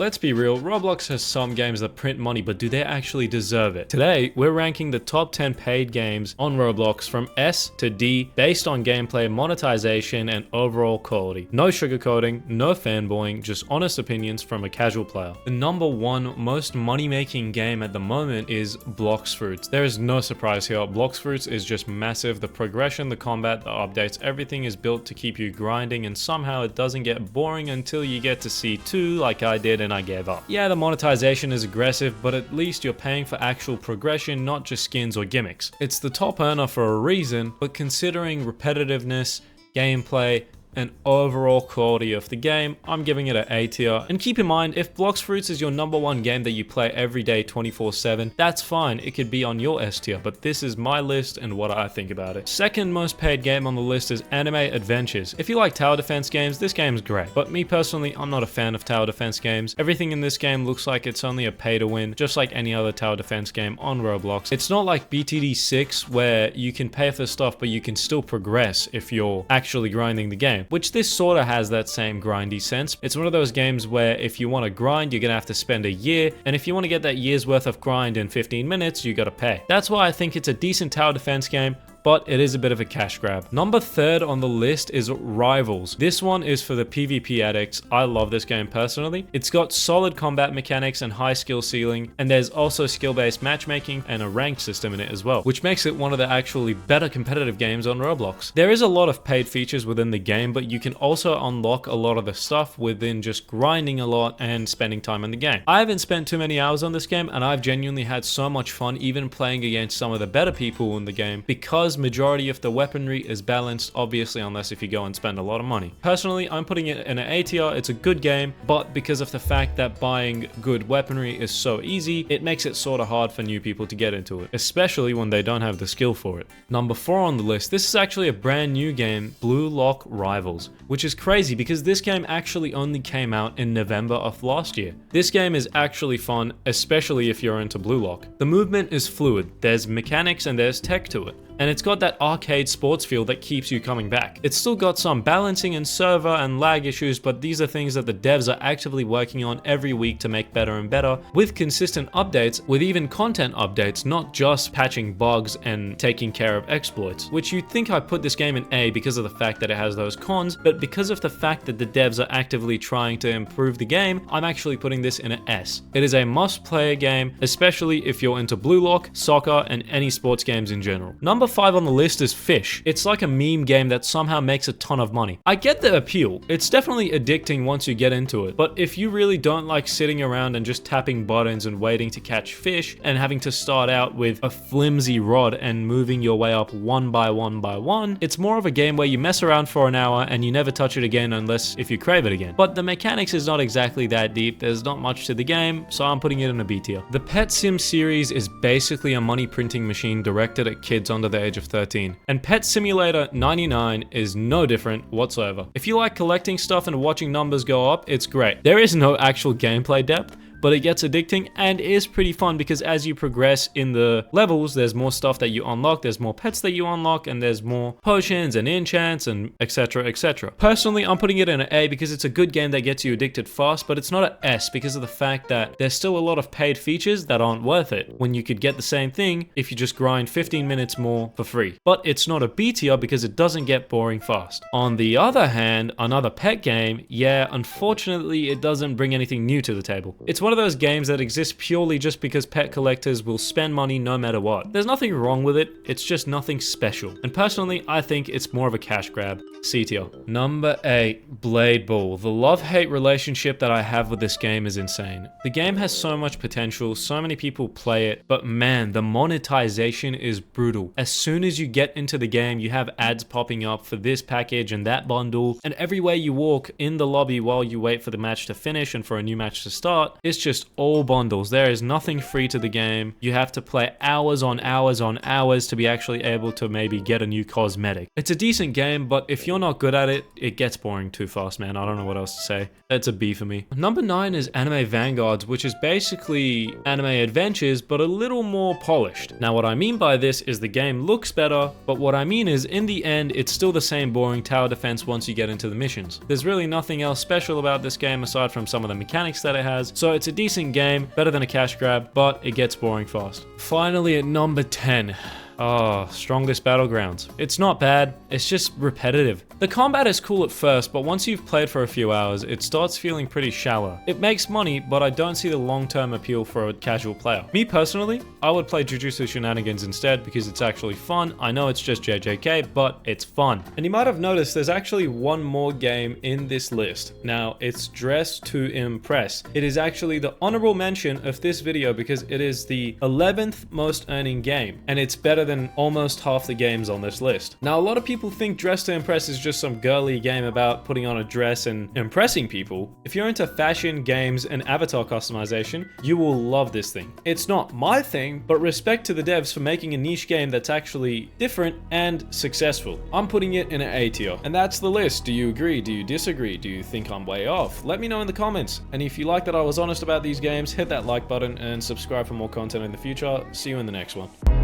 let's be real, Roblox has some games that print money, but do they actually deserve it? Today, we're ranking the top 10 paid games on Roblox from S to D based on gameplay, monetization, and overall quality. No sugarcoating, no fanboying, just honest opinions from a casual player. The number one most money-making game at the moment is Blox Fruits. There is no surprise here. Blox Fruits is just massive. The progression, the combat, the updates, everything is built to keep you grinding, and somehow it doesn't get boring until you get to C2 like I did and I gave up. Yeah, the monetization is aggressive, but at least you're paying for actual progression, not just skins or gimmicks. It's the top earner for a reason, but considering repetitiveness, gameplay, and overall quality of the game, I'm giving it an A tier. And keep in mind, if Blox Fruits is your number one game that you play every day 24/7, that's fine, it could be on your S tier, but this is my list and what I think about it. Second most paid game on the list is Anime Adventures. If you like tower defense games, this game's great, but me personally, I'm not a fan of tower defense games. Everything in this game looks like it's only a pay to win, just like any other tower defense game on Roblox. It's not like BTD 6 where you can pay for stuff, but you can still progress if you're actually grinding the game, which this sort of has that same grindy sense. It's one of those games where if you want to grind, you're gonna have to spend a year, and if you want to get that year's worth of grind in 15 minutes, you gotta pay. That's why I think it's a decent tower defense game, but it is a bit of a cash grab. Number third on the list is Rivals. This one is for the PvP addicts. I love this game personally. It's got solid combat mechanics and high skill ceiling, and there's also skill-based matchmaking and a ranked system in it as well, which makes it one of the actually better competitive games on Roblox. There is a lot of paid features within the game, but you can also unlock a lot of the stuff within just grinding a lot and spending time in the game. I haven't spent too many hours on this game, and I've genuinely had so much fun even playing against some of the better people in the game, because majority of the weaponry is balanced, obviously, unless if you go and spend a lot of money. Personally, I'm putting it in an A tier. It's a good game, but because of the fact that buying good weaponry is so easy, it makes it sort of hard for new people to get into it, especially when they don't have the skill for it. Number 4 on the list, this is actually a brand new game, Blue Lock Rivals, which is crazy because this game actually only came out in November of last year. This game is actually fun, especially if you're into Blue Lock. The movement is fluid, there's mechanics and there's tech to it, and it's got that arcade sports feel that keeps you coming back. It's still got some balancing and server and lag issues, but these are things that the devs are actively working on every week to make better and better, with consistent updates, with even content updates, not just patching bugs and taking care of exploits, which you'd think I put this game in A because of the fact that it has those cons, but because of the fact that the devs are actively trying to improve the game, I'm actually putting this in an S. It is a must-play game, especially if you're into Blue Lock, soccer, and any sports games in general. Number 5 on the list is Fish. It's like a meme game that somehow makes a ton of money. I get the appeal. It's definitely addicting once you get into it, but if you really don't like sitting around and just tapping buttons and waiting to catch fish and having to start out with a flimsy rod and moving your way up one by one, it's more of a game where you mess around for an hour and you never touch it again unless if you crave it again. But the mechanics is not exactly that deep. There's not much to the game, so I'm putting it in a B tier. The Pet Sim series is basically a money printing machine directed at kids under the age of 13. And Pet Simulator 99 is no different whatsoever. If you like collecting stuff and watching numbers go up, it's great. There is no actual gameplay depth, but it gets addicting and is pretty fun because as you progress in the levels, there's more stuff that you unlock, there's more pets that you unlock, and there's more potions and enchants and etc, etc. Personally, I'm putting it in an A because it's a good game that gets you addicted fast, but it's not an S because of the fact that there's still a lot of paid features that aren't worth it when you could get the same thing if you just grind 15 minutes more for free. But it's not a B tier because it doesn't get boring fast. On the other hand, another pet game, yeah, unfortunately, it doesn't bring anything new to the table. It's one of those games that exist purely just because pet collectors will spend money no matter what. There's nothing wrong with it, it's just nothing special. And personally, I think it's more of a cash grab. C tier. Number 8, Blade Ball. The love-hate relationship that I have with this game is insane. The game has so much potential, so many people play it, but man, the monetization is brutal. As soon as you get into the game, you have ads popping up for this package and that bundle, and everywhere you walk in the lobby while you wait for the match to finish and for a new match to start, it's just all bundles. There is nothing free to the game. You have to play hours on hours on hours to be actually able to maybe get a new cosmetic. It's a decent game, but if you're not good at it, it gets boring too fast, man. I don't know what else to say. It's a B for me. Number 9 is Anime Vanguards, which is basically anime adventures, but a little more polished. Now, what I mean by this is the game looks better, but what I mean is in the end, it's still the same boring tower defense once you get into the missions. There's really nothing else special about this game aside from some of the mechanics that it has, so it's a decent game, better than a cash grab, but it gets boring fast. Finally, at number 10. Oh, Strongest Battlegrounds. It's not bad, it's just repetitive. The combat is cool at first, but once you've played for a few hours, it starts feeling pretty shallow. It makes money, but I don't see the long-term appeal for a casual player. Me personally, I would play Jujutsu Shenanigans instead because it's actually fun. I know it's just JJK, but it's fun. And you might have noticed there's actually one more game in this list. Now, it's Dress to Impress. It is actually the honorable mention of this video because it is the 11th most earning game, and it's better than almost half the games on this list. Now, a lot of people think Dress to Impress is just some girly game about putting on a dress and impressing people. If you're into fashion, games, and avatar customization, you will love this thing. It's not my thing, but respect to the devs for making a niche game that's actually different and successful. I'm putting it in an A tier. And that's the list. Do you agree? Do you disagree? Do you think I'm way off? Let me know in the comments. And if you like that I was honest about these games, hit that like button and subscribe for more content in the future. See you in the next one.